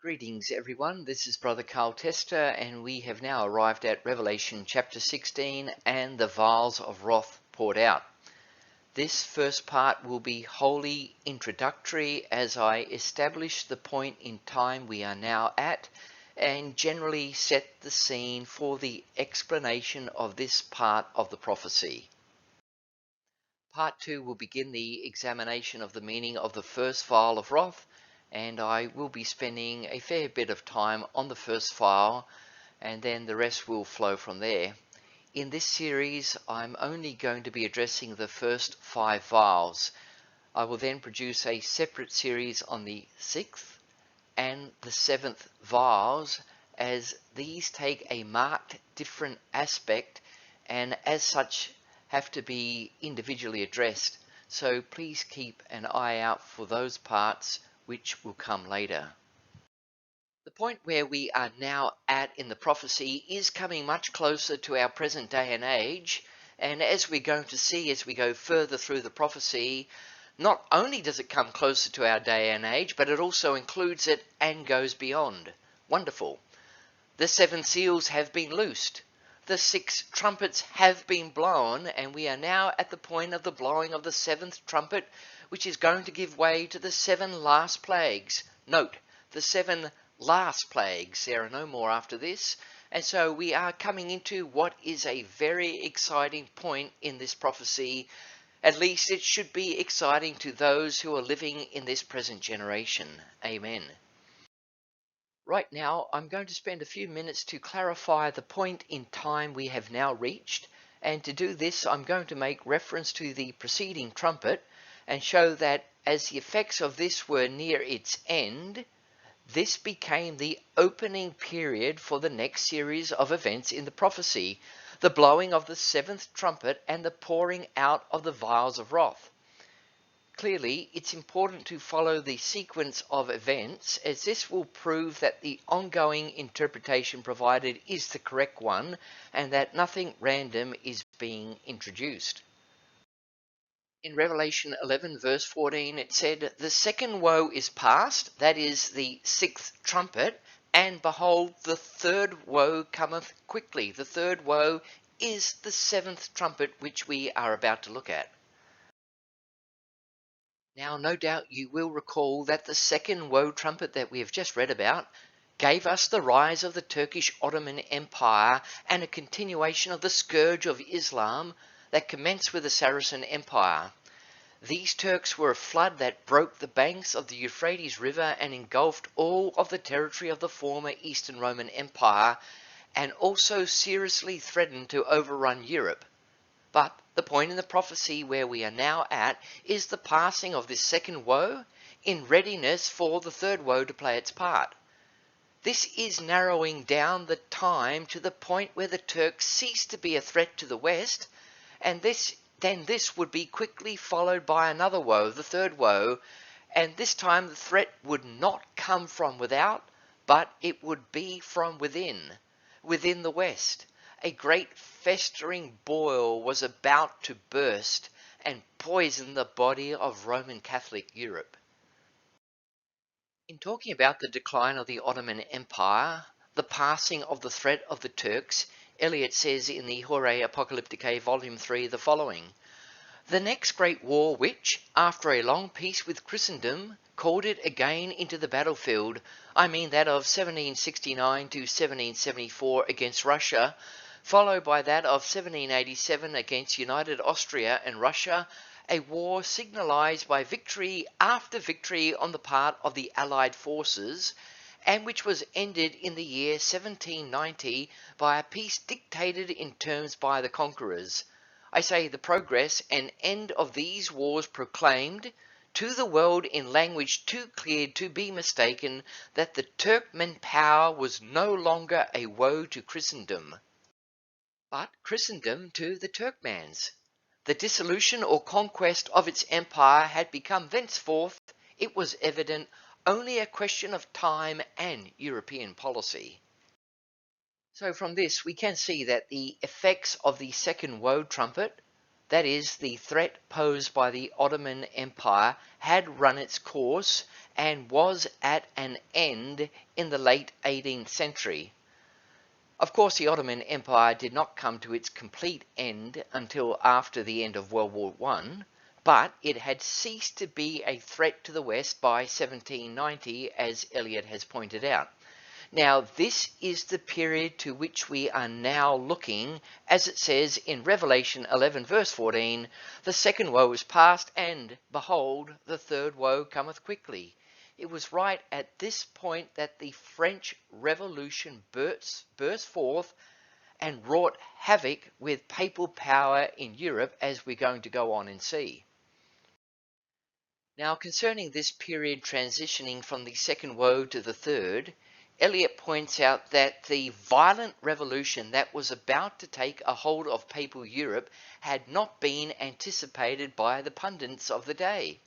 Greetings everyone, this is Brother Carl Tester and we have now arrived at Revelation chapter 16 and the vials of wrath poured out. This first part will be wholly introductory as I establish the point in time we are now at and generally set the scene for the explanation of this part of the prophecy. Part 2 will begin the examination of the meaning of the first vial of wrath, and I will be spending a fair bit of time on the first vial, and then the rest will flow from there. In this series, I'm only going to be addressing the first 5 vials. I will then produce a separate series on the 6th and the 7th vials, as these take a marked different aspect and as such have to be individually addressed. So please keep an eye out for those parts which will come later. The point where we are now at in the prophecy is coming much closer to our present day and age, and as we're going to see as we go further through the prophecy, not only does it come closer to our day and age, but it also includes it and goes beyond. Wonderful. The 7 seals have been loosed. The 6 trumpets have been blown, and we are now at the point of the blowing of the 7th trumpet, which is going to give way to the 7 last plagues. Note, the 7 last plagues. There are no more after this. And so we are coming into what is a very exciting point in this prophecy. At least it should be exciting to those who are living in this present generation. Amen. Right now, I'm going to spend a few minutes to clarify the point in time we have now reached, and to do this I'm going to make reference to the preceding trumpet and show that as the effects of this were near its end, this became the opening period for the next series of events in the prophecy, the blowing of the 7th trumpet and the pouring out of the vials of wrath. Clearly, it's important to follow the sequence of events, as this will prove that the ongoing interpretation provided is the correct one and that nothing random is being introduced. In Revelation 11 verse 14 it said, "The second woe is past, that is the 6th trumpet, and behold, the third woe cometh quickly." The third woe is the 7th trumpet, which we are about to look at. Now, no doubt you will recall that the second woe trumpet that we have just read about gave us the rise of the Turkish Ottoman Empire and a continuation of the scourge of Islam that commenced with the Saracen Empire. These Turks were a flood that broke the banks of the Euphrates River and engulfed all of the territory of the former Eastern Roman Empire, and also seriously threatened to overrun Europe. But the point in the prophecy where we are now at is the passing of this second woe in readiness for the third woe to play its part. This is narrowing down the time to the point where the Turks cease to be a threat to the West, and this would be quickly followed by another woe, the third woe, and this time the threat would not come from without, but it would be from within the West. A great festering boil was about to burst and poison the body of Roman Catholic Europe. In talking about the decline of the Ottoman Empire, the passing of the threat of the Turks, Eliot says in the Horae Apocalypticae Volume 3 the following: "The next great war which, after a long peace with Christendom, called it again into the battlefield, I mean that of 1769 to 1774 against Russia, followed by that of 1787 against United Austria and Russia, a war signalized by victory after victory on the part of the Allied forces, and which was ended in the year 1790 by a peace dictated in terms by the conquerors. I say the progress and end of these wars proclaimed to the world in language too clear to be mistaken that the Turkmen power was no longer a woe to Christendom, but Christendom to the Turkmans. The dissolution or conquest of its empire had become thenceforth, it was evident, only a question of time and European policy." So from this we can see that the effects of the second woe trumpet, that is, the threat posed by the Ottoman Empire, had run its course, and was at an end in the late 18th century. Of course, the Ottoman Empire did not come to its complete end until after the end of World War I, but it had ceased to be a threat to the West by 1790, as Eliot has pointed out. Now, this is the period to which we are now looking, as it says in Revelation 11 verse 14, the second woe is past, and behold, the third woe cometh quickly. It was right at this point that the French Revolution burst forth and wrought havoc with papal power in Europe, as we're going to go on and see. Now, concerning this period transitioning from the second woe to the third, Eliot points out that the violent revolution that was about to take a hold of papal Europe had not been anticipated by the pundits of the day.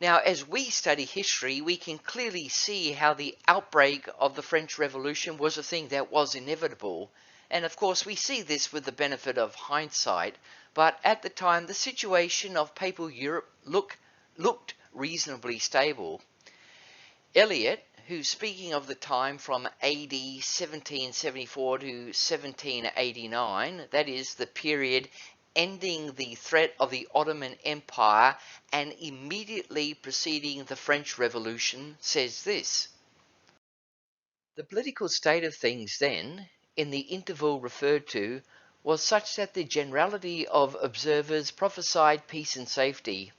Now, as we study history, we can clearly see how the outbreak of the French Revolution was a thing that was inevitable. And of course, we see this with the benefit of hindsight, but at the time, the situation of papal Europe looked reasonably stable. Eliot, who's speaking of the time from AD 1774 to 1789, that is the period ending the threat of the Ottoman Empire and immediately preceding the French Revolution, says this: "The political state of things then, in the interval referred to, was such that the generality of observers prophesied peace and safety.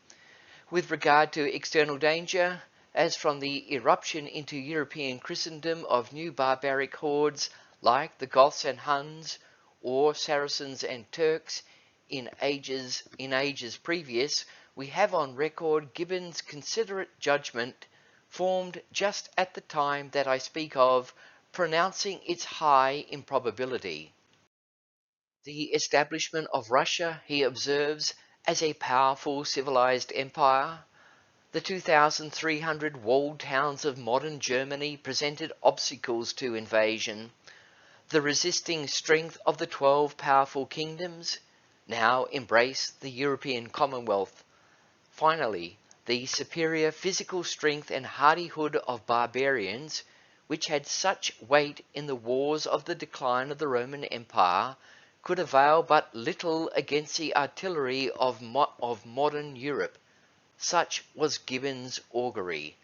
With regard to external danger, as from the irruption into European Christendom of new barbaric hordes like the Goths and Huns, or Saracens and Turks, in ages previous, we have on record Gibbon's considerate judgment, formed just at the time that I speak of, pronouncing its high improbability. The establishment of Russia, he observes, as a powerful civilized empire. The 2,300 walled towns of modern Germany presented obstacles to invasion. The resisting strength of the 12 powerful kingdoms now embrace the European Commonwealth. Finally, the superior physical strength and hardihood of barbarians, which had such weight in the wars of the decline of the Roman Empire, could avail but little against the artillery of modern Europe. Such was Gibbon's augury.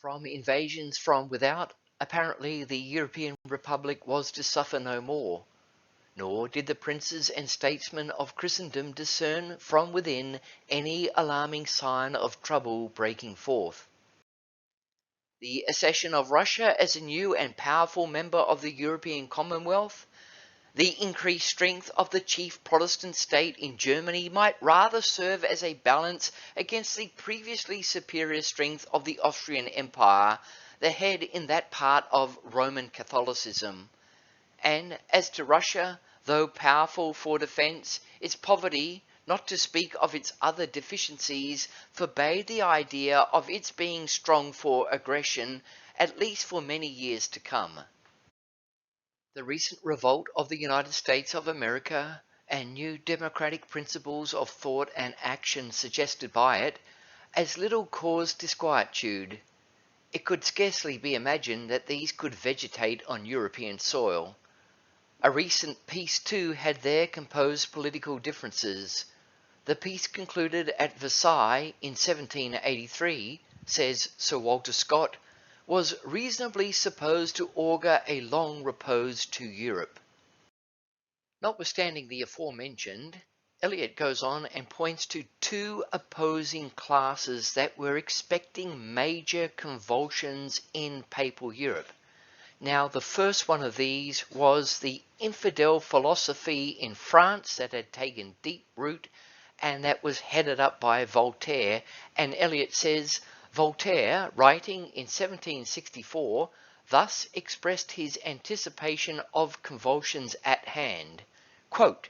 From invasions from without, apparently the European Republic was to suffer no more, nor did the princes and statesmen of Christendom discern from within any alarming sign of trouble breaking forth. The accession of Russia as a new and powerful member of the European Commonwealth, the increased strength of the chief Protestant state in Germany might rather serve as a balance against the previously superior strength of the Austrian Empire, the head in that part of Roman Catholicism. And as to Russia, though powerful for defence, its poverty, not to speak of its other deficiencies, forbade the idea of its being strong for aggression, at least for many years to come. The recent revolt of the United States of America and new democratic principles of thought and action suggested by it, as little caused disquietude. It could scarcely be imagined that these could vegetate on European soil. A recent peace too had there composed political differences. The peace concluded at Versailles in 1783, says Sir Walter Scott, was reasonably supposed to augur a long repose to Europe. Notwithstanding the aforementioned, Eliot goes on and points to two opposing classes that were expecting major convulsions in papal Europe. Now, the first one of these was the infidel philosophy in France that had taken deep root and that was headed up by Voltaire. And Eliot says, Voltaire, writing in 1764, thus expressed his anticipation of convulsions at hand. Quote,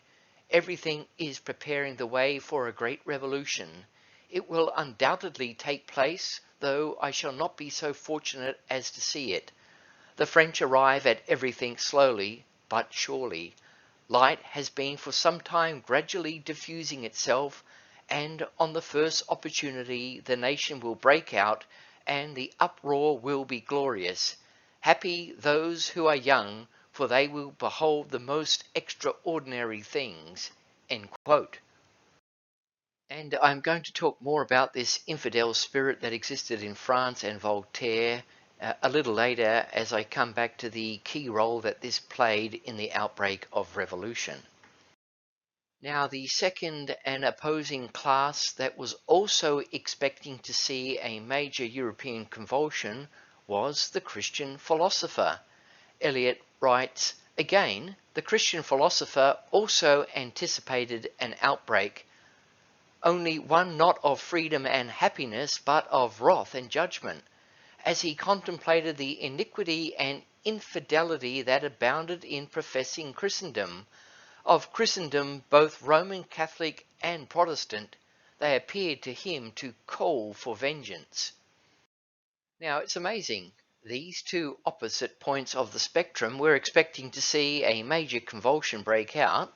"Everything is preparing the way for a great revolution. It will undoubtedly take place, though I shall not be so fortunate as to see it. The French arrive at everything slowly, but surely. Light has been for some time gradually diffusing itself, and on the first opportunity the nation will break out, and the uproar will be glorious. Happy those who are young, for they will behold the most extraordinary things." End quote. And I'm going to talk more about this infidel spirit that existed in France and Voltaire a little later, as I come back to the key role that this played in the outbreak of revolution. Now, the second and opposing class that was also expecting to see a major European convulsion was the Christian philosopher. Eliot writes, "Again, the Christian philosopher also anticipated an outbreak, only one not of freedom and happiness, but of wrath and judgment, as he contemplated the iniquity and infidelity that abounded in professing Christendom. Of Christendom, both Roman Catholic and Protestant, they appeared to him to call for vengeance." Now, it's amazing. These two opposite points of the spectrum were expecting to see a major convulsion break out,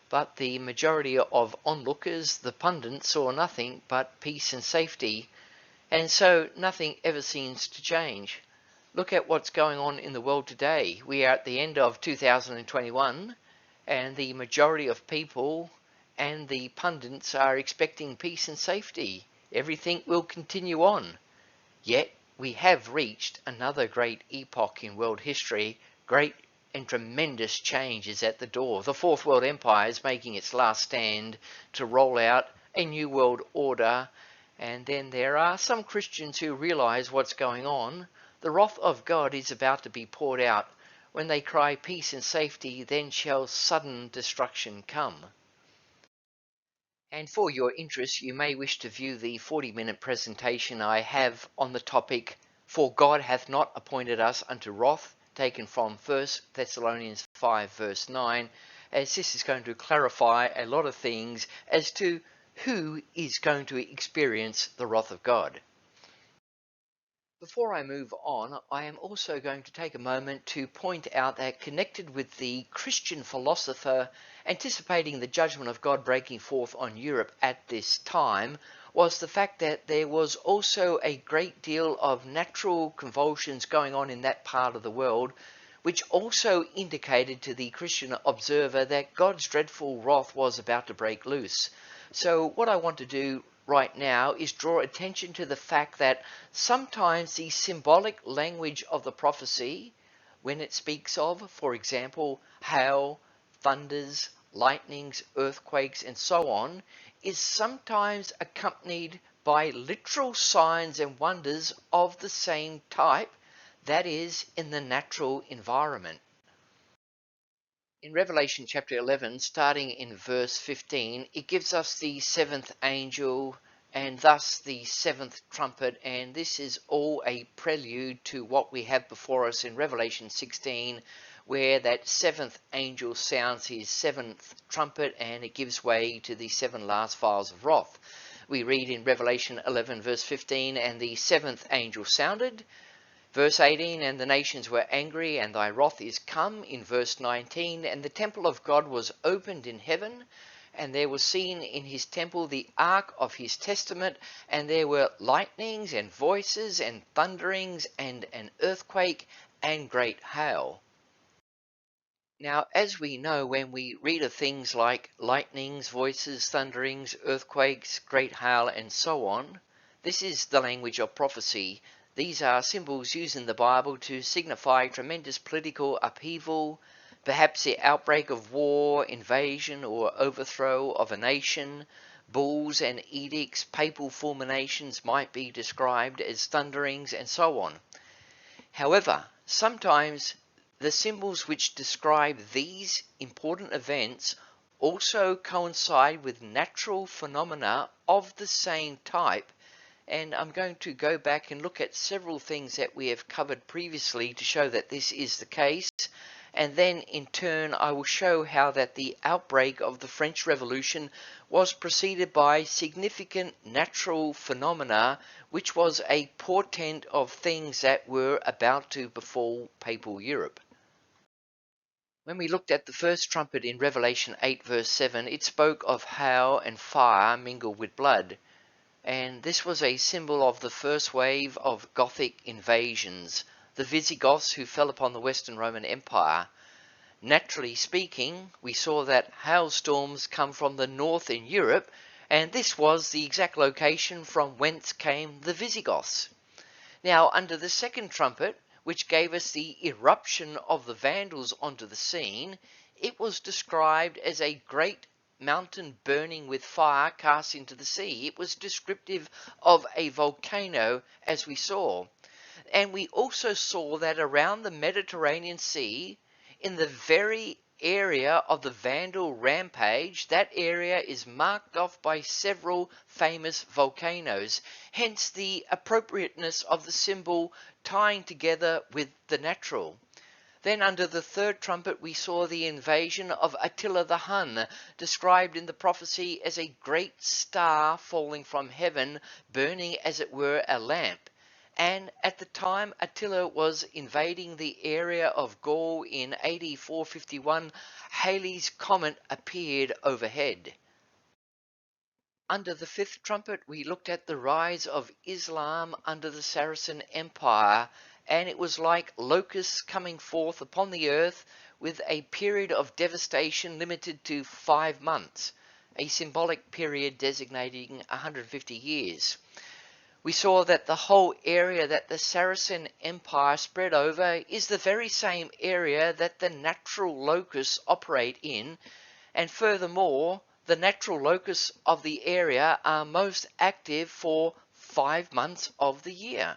but the majority of onlookers, the pundits, saw nothing but peace and safety, and so nothing ever seems to change. Look at what's going on in the world today. We are at the end of 2021, and the majority of people and the pundits are expecting peace and safety. Everything will continue on. Yet we have reached another great epoch in world history. Great and tremendous change is at the door. The Fourth World Empire is making its last stand to roll out a new world order. And then there are some Christians who realize what's going on. The wrath of God is about to be poured out. When they cry peace and safety, then shall sudden destruction come. And for your interest, you may wish to view the 40-minute presentation I have on the topic, "For God hath not appointed us unto wrath," taken from 1 Thessalonians 5 verse 9, as this is going to clarify a lot of things as to who is going to experience the wrath of God. Before I move on, I am also going to take a moment to point out that connected with the Christian philosopher anticipating the judgment of God breaking forth on Europe at this time was the fact that there was also a great deal of natural convulsions going on in that part of the world, which also indicated to the Christian observer that God's dreadful wrath was about to break loose. So what I want to do right now is draw attention to the fact that sometimes the symbolic language of the prophecy, when it speaks of, for example, hail, thunders, lightnings, earthquakes, and so on, is sometimes accompanied by literal signs and wonders of the same type, that is, in the natural environment. In Revelation chapter 11, starting in verse 15, it gives us the seventh angel and thus the seventh trumpet, and this is all a prelude to what we have before us in Revelation 16, where that seventh angel sounds his seventh trumpet and it gives way to the seven last vials of wrath. We read in Revelation 11 verse 15, "And the seventh angel sounded." Verse 18, "And the nations were angry, and thy wrath is come." In verse 19, "And the temple of God was opened in heaven, and there was seen in his temple the ark of his testament, and there were lightnings and voices and thunderings and an earthquake and great hail." Now, as we know, when we read of things like lightnings, voices, thunderings, earthquakes, great hail, and so on, this is the language of prophecy. These are symbols used in the Bible to signify tremendous political upheaval, perhaps the outbreak of war, invasion, or overthrow of a nation. Bulls and edicts, papal fulminations might be described as thunderings, and so on. However, sometimes the symbols which describe these important events also coincide with natural phenomena of the same type, and I'm going to go back and look at several things that we have covered previously to show that this is the case, and then in turn I will show how that the outbreak of the French Revolution was preceded by significant natural phenomena which was a portent of things that were about to befall papal Europe. When we looked at the first trumpet in Revelation 8 verse 7, it spoke of hail and fire mingled with blood. And this was a symbol of the first wave of Gothic invasions, the Visigoths who fell upon the Western Roman Empire. Naturally speaking, we saw that hailstorms come from the north in Europe, and this was the exact location from whence came the Visigoths. Now, under the second trumpet, which gave us the eruption of the Vandals onto the scene, it was described as a great mountain burning with fire cast into the sea. It was descriptive of a volcano, as we saw. And we also saw that around the Mediterranean Sea, in the very area of the Vandal rampage, that area is marked off by several famous volcanoes, hence the appropriateness of the symbol tying together with the natural. Then under the third trumpet we saw the invasion of Attila the Hun, described in the prophecy as a great star falling from heaven, burning as it were a lamp. And at the time Attila was invading the area of Gaul in AD 451, Halley's Comet appeared overhead. Under the fifth trumpet we looked at the rise of Islam under the Saracen Empire, and it was like locusts coming forth upon the earth with a period of devastation limited to 5 months, a symbolic period designating 150 years. We saw that the whole area that the Saracen Empire spread over is the very same area that the natural locusts operate in, and furthermore, the natural locusts of the area are most active for 5 months of the year.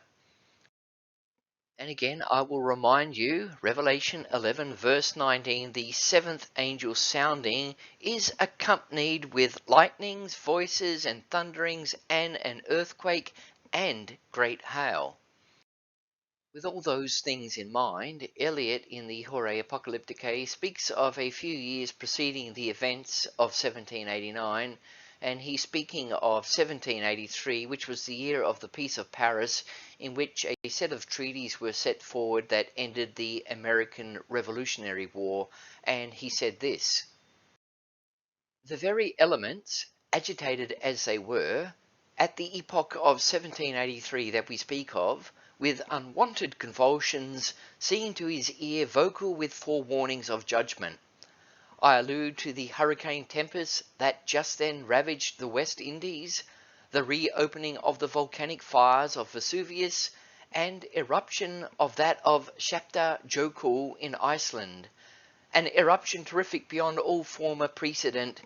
And again, I will remind you, Revelation 11 verse 19, the seventh angel sounding is accompanied with lightnings, voices, and thunderings, and an earthquake, and great hail. With all those things in mind, Eliot in the Hore Apocalypticae speaks of a few years preceding the events of 1789, and he's speaking of 1783, which was the year of the Peace of Paris, in which a set of treaties were set forward that ended the American Revolutionary War, and he said this: "The very elements, agitated as they were, at the epoch of 1783 that we speak of, with unwonted convulsions, seemed to his ear vocal with forewarnings of judgment. I allude to the hurricane tempest that just then ravaged the West Indies, the reopening of the volcanic fires of Vesuvius, and eruption of that of Shapta Jokul in Iceland, an eruption terrific beyond all former precedent,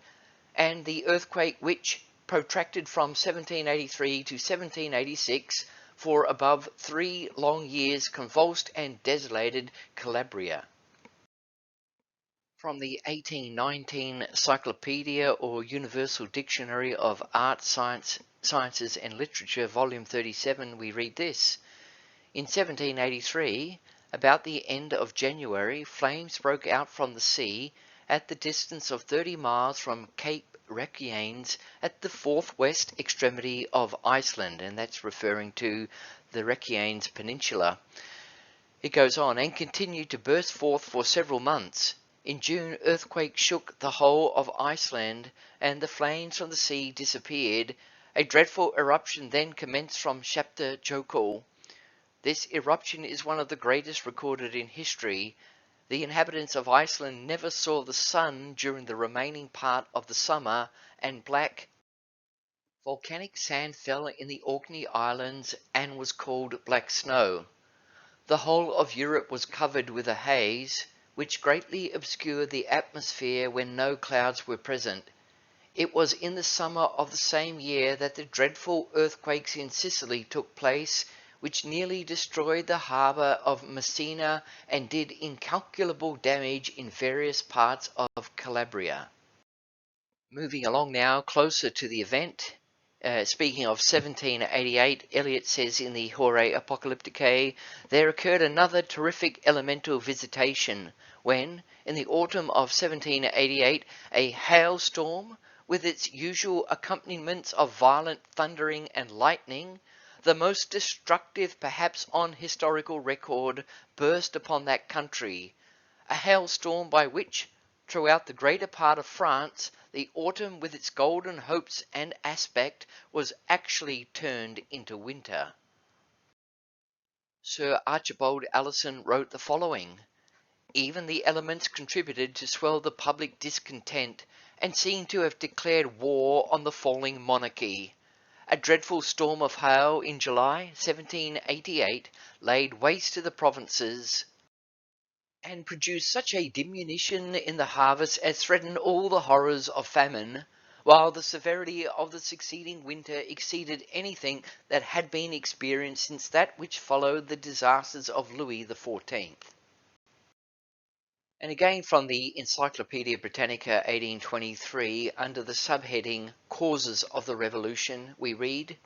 and the earthquake which, protracted from 1783 to 1786, for above 3 long years convulsed and desolated Calabria." From the 1819 Cyclopedia or Universal Dictionary of Art, Sciences and Literature, Volume 37, we read this: "In 1783, about the end of January, flames broke out from the sea at the distance of 30 miles from Cape Reykjanes at the 4th west extremity of Iceland," and that's referring to the Reykjanes Peninsula. It goes on, "and continued to burst forth for several months. In June, earthquake shook the whole of Iceland, and the flames from the sea disappeared. A dreadful eruption then commenced from Shapta Jokul. This eruption is one of the greatest recorded in history. The inhabitants of Iceland never saw the sun during the remaining part of the summer, and black volcanic sand fell in the Orkney Islands and was called black snow. The whole of Europe was covered with a haze, which greatly obscured the atmosphere when no clouds were present. It was in the summer of the same year that the dreadful earthquakes in Sicily took place, which nearly destroyed the harbour of Messina and did incalculable damage in various parts of Calabria." Moving along now, closer to the event, speaking of 1788, Eliot says in the Hore Apocalypticae, "There occurred another terrific elemental visitation, when, in the autumn of 1788, a hailstorm, with its usual accompaniments of violent thundering and lightning, the most destructive perhaps on historical record, burst upon that country. a hailstorm by which, throughout the greater part of France, the autumn with its golden hopes and aspect was actually turned into winter. Sir Archibald Allison wrote the following: "Even the elements contributed to swell the public discontent, and seem to have declared war on the falling monarchy. A dreadful storm of hail in July 1788 laid waste the provinces, and produced such a diminution in the harvest as threatened all the horrors of famine, while the severity of the succeeding winter exceeded anything that had been experienced since that which followed the disasters of Louis XIV. And again from the Encyclopaedia Britannica 1823, under the subheading Causes of the Revolution, we read,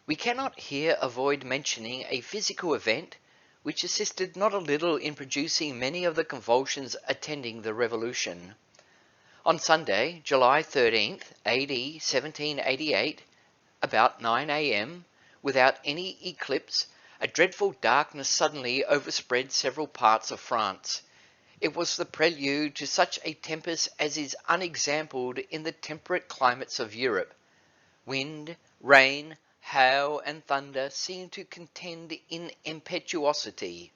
"We cannot here avoid mentioning a physical event which assisted not a little in producing many of the convulsions attending the Revolution. On Sunday, July 13th, AD 1788, about 9 a.m., without any eclipse, a dreadful darkness suddenly overspread several parts of France. It was the prelude to such a tempest as is unexampled in the temperate climates of Europe. Wind, rain, hail, and thunder seemed to contend in impetuosity.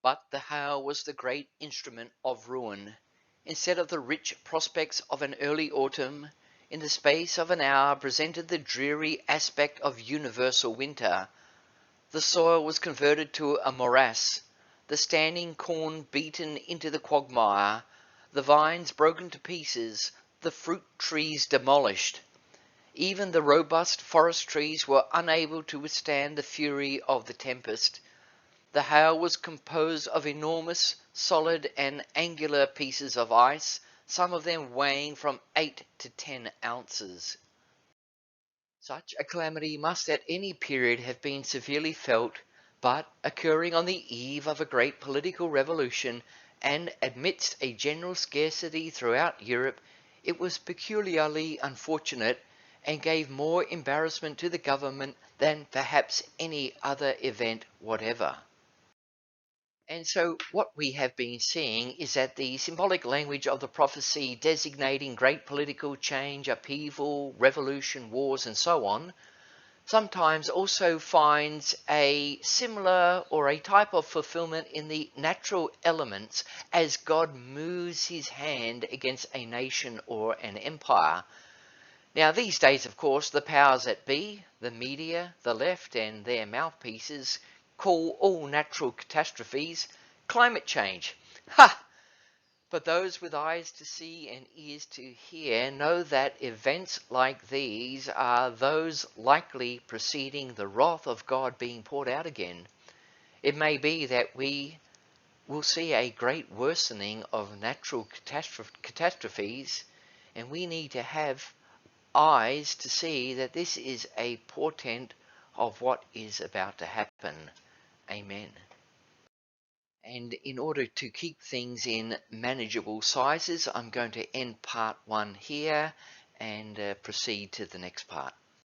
But the hail was the great instrument of ruin. Instead of the rich prospects of an early autumn, in the space of an hour presented the dreary aspect of universal winter. The soil was converted to a morass, the standing corn beaten into the quagmire, the vines broken to pieces, the fruit trees demolished. Even the robust forest trees were unable to withstand the fury of the tempest. The hail was composed of enormous, solid, and angular pieces of ice, some of them weighing from 8 to 10 ounces. Such a calamity must at any period have been severely felt, but occurring on the eve of a great political revolution, and amidst a general scarcity throughout Europe, it was peculiarly unfortunate, and gave more embarrassment to the government than perhaps any other event whatever." And so what we have been seeing is that the symbolic language of the prophecy designating great political change, upheaval, revolution, wars, and so on, sometimes also finds a similar or a type of fulfillment in the natural elements as God moves his hand against a nation or an empire. Now, these days, of course, the powers that be, the media, the left, and their mouthpieces call all natural catastrophes climate change. Ha! But those with eyes to see and ears to hear know that events like these are those likely preceding the wrath of God being poured out again. It may be that we will see a great worsening of natural catastrophes, and we need to have eyes to see that this is a portent of what is about to happen. Amen. And in order to keep things in manageable sizes, I'm going to end part 1 here and proceed to the next part.